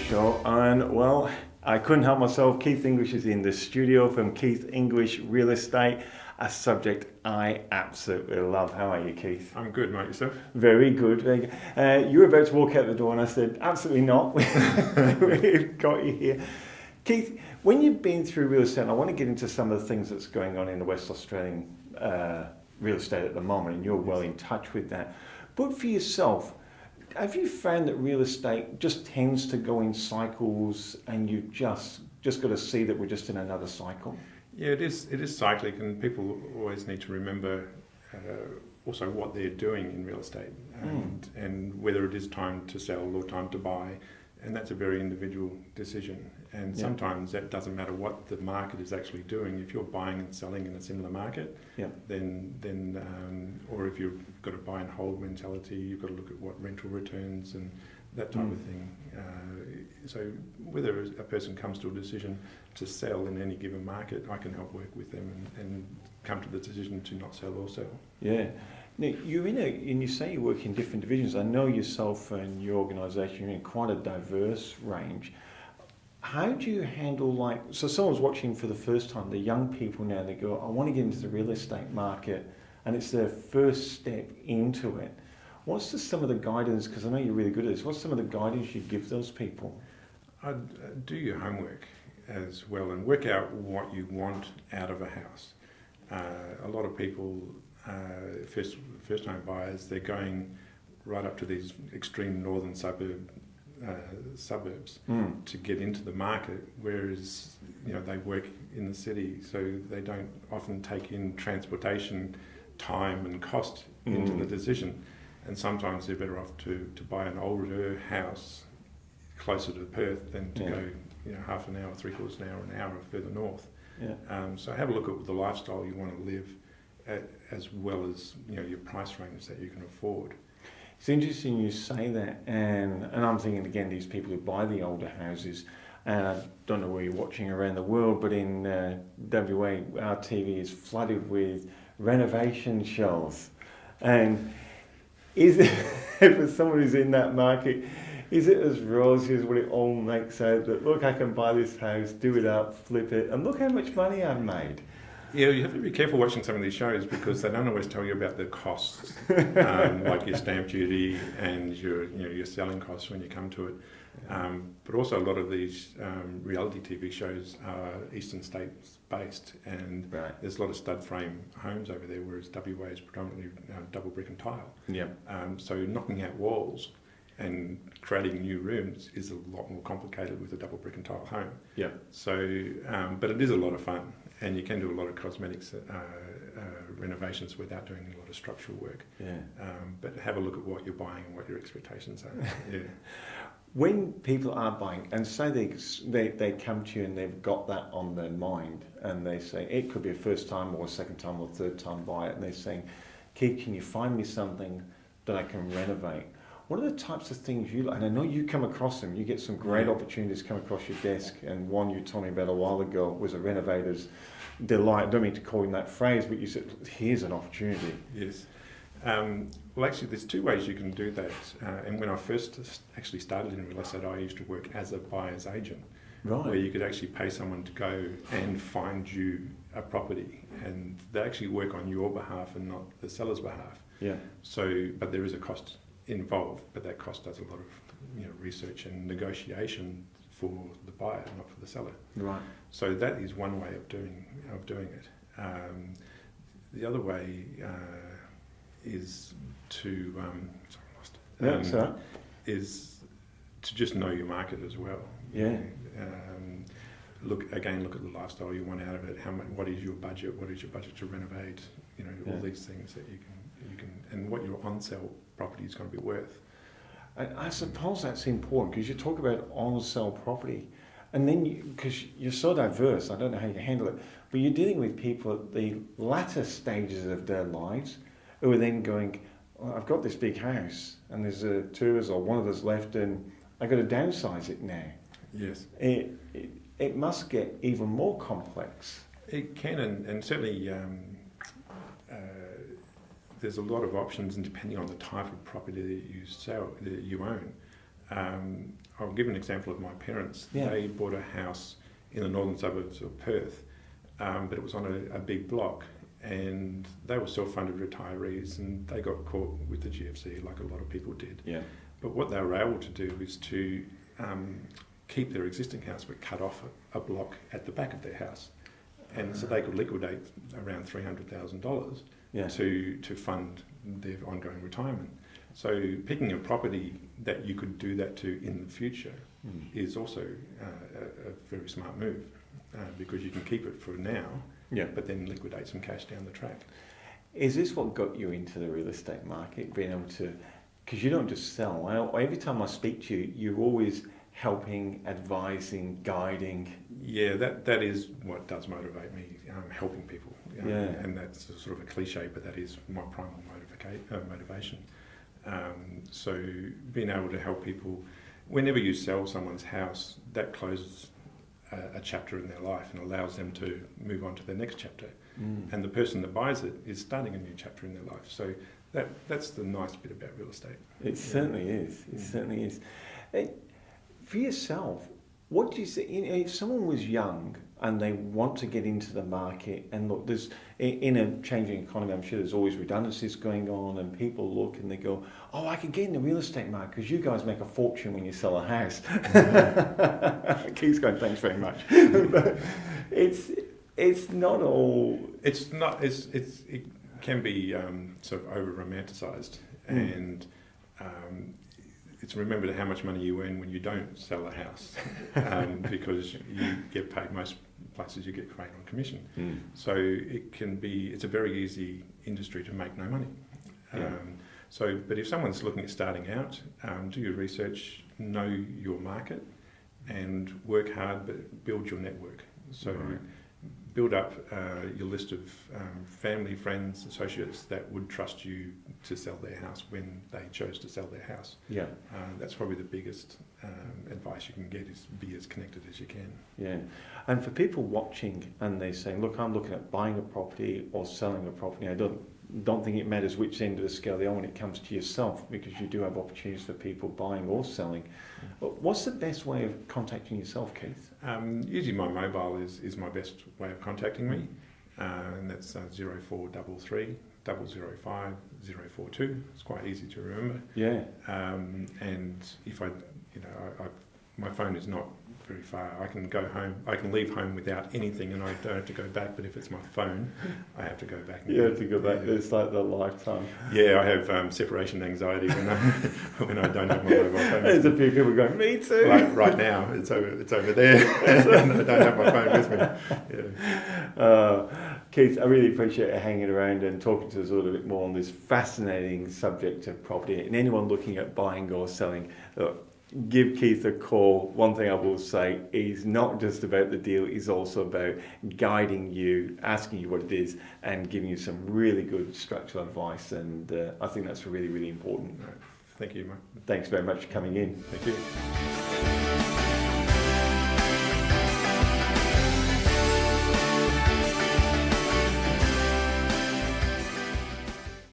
show, and well, I couldn't help myself. Keith English is in the studio from Keith English Real Estate, a subject I absolutely love. How are you, Keith? I'm good, mate. Yourself? Very good. Very good. You were about to walk out the door, and I said, absolutely not. We've got you here. Keith, when you've been through real estate, and I want to get into some of the things that's going on in the West Australian real estate at the moment, and you're well in touch with that. But for yourself, have you found that real estate just tends to go in cycles, and you just got to see that we're just in another cycle? Yeah, it is. It is cyclic, and people always need to remember also what they're doing in real estate, and whether it is time to sell or time to buy, and that's a very individual decision. And sometimes that doesn't matter what the market is actually doing. If you're buying and selling in a similar market, then or if you've got a buy and hold mentality, you've got to look at what rental returns and that type of thing. So whether a person comes to a decision to sell in any given market, I can help work with them and come to the decision to not sell or sell. Yeah. Now, you're and you say you work in different divisions. I know yourself and your organisation, you're in quite a diverse range. How do you handle, so someone's watching for the first time, the young people now, they go, I want to get into the real estate market, and it's their first step into it. What's some of the guidance, because I know you're really good at this, what's some of the guidance you give those people? I'd do your homework as well and work out what you want out of a house. A lot of people, first-time buyers, they're going right up to these extreme northern suburbs to get into the market, whereas they work in the city, so they don't often take in transportation time and cost into the decision. And sometimes they're better off to buy an older house closer to Perth than to go half an hour, three-quarters an hour further north. So have a look at the lifestyle you want to live as well as your price range that you can afford. It's interesting you say that, and I'm thinking again, these people who buy the older houses, and I don't know where you're watching around the world, but in WA, our TV is flooded with renovation shows. And is it, for someone who's in that market, is it as rosy as what it all makes out that, look, I can buy this house, do it up, flip it, and look how much money I've made? Yeah, you have to be careful watching some of these shows because they don't always tell you about the costs, like your stamp duty and your selling costs when you come to it. But also a lot of these reality TV shows are eastern states based, and there's a lot of stud frame homes over there, whereas WA is predominantly double brick and tile. So knocking out walls and creating new rooms is a lot more complicated with a double brick and tile home. So, but it is a lot of fun, and you can do a lot of cosmetics renovations without doing a lot of structural work. But have a look at what you're buying and what your expectations are. When people are buying, and say they come to you and they've got that on their mind, and they say, it could be a first time or a second time or third time buyer, and they're saying, Keith, can you find me something that I can renovate? What are the types of things you like? And I know you come across them. You get some great opportunities come across your desk. And one you told me about a while ago was a renovator's delight. I don't mean to call him that phrase, but you said, here's an opportunity. Yes. Well, actually, there's two ways you can do that. And when I first actually started in real estate, I used to work as a buyer's agent, where you could actually pay someone to go and find you a property. And they actually work on your behalf and not the seller's behalf. So, but there is a cost involved, but that cost does a lot of research and negotiation for the buyer, not for the seller. So that is one way of doing it. The other way is to is to just know your market as well. Look at the lifestyle you want out of it. What is your budget? What is your budget to renovate? All these things that you can, and what your on-sale property is going to be worth. I suppose that's important because you talk about on-sale property, and then because you're so diverse, I don't know how you handle it, but you're dealing with people at the latter stages of their lives who are then going, well, I've got this big house and there's two of us or one of us left and I've got to downsize it now. Yes. It must get even more complex. It can, and certainly there's a lot of options, and depending on the type of property that you own, I'll give an example of my parents. Yeah. They bought a house in the northern suburbs of Perth, but it was on a big block, and they were self-funded retirees, and they got caught with the GFC like a lot of people did. Yeah. But what they were able to do is to keep their existing house but cut off a block at the back of their house. And so they could liquidate around $300,000 Yeah. to fund their ongoing retirement. So picking a property that you could do that to in the future is also a very smart move, because you can keep it for now, Yeah. but then liquidate some cash down the track. Is this what got you into the real estate market? Being able to, because you don't just sell. Every time I speak to you, you're always helping, advising, guiding. Yeah, that is what does motivate me, helping people. Yeah. And that's sort of a cliche, but that is my primary motivation. So being able to help people, whenever you sell someone's house, that closes a chapter in their life and allows them to move on to their next chapter. And the person that buys it is starting a new chapter in their life. So that's the nice bit about real estate. It certainly is. It certainly is. For yourself, what do you say? If someone was young and they want to get into the market, and look, there's in a changing economy, I'm sure there's always redundancies going on, and people look and they go, "Oh, I can get in the real estate market because you guys make a fortune when you sell a house." Keith's going, "Thanks very much." But it's not all. It's not. It can be sort of over romanticised, and it's remembered how much money you earn when you don't sell a house, because you get paid. Most places you get paid on commission, so it's a very easy industry to make no money. Yeah. But if someone's looking at starting out, do your research, know your market, and work hard, but build your network. So. Right. Build up your list of family, friends, associates that would trust you to sell their house when they chose to sell their house. Yeah. That's probably the biggest advice you can get, is be as connected as you can. Yeah. And for people watching and they're saying, "Look, I'm looking at buying a property or selling a property. I don't think it matters which end of the scale they're on when it comes to yourself, because you do have opportunities for people buying or selling." But what's the best way of contacting yourself, Keith? Usually my mobile is my best way of contacting me, and that's 0433 005 042. It's quite easy to remember. Yeah. And if my phone is not very far. I can go home. I can leave home without anything, and I don't have to go back. But if it's my phone, I have to go back. You have to go back. It's like the lifetime. Yeah, I have separation anxiety when I don't have my mobile phone. There's a few people going, "Me too." Right now, it's over there. And I don't have my phone with me. Yeah. Keith, I really appreciate you hanging around and talking to us a little bit more on this fascinating subject of property. And anyone looking at buying or selling, look, give Keith a call. One thing I will say, he's not just about the deal, he's also about guiding you, asking you what it is, and giving you some really good structural advice. And I think that's really, really important. Right. Thank you, Mark. Thanks very much for coming in. Thank you.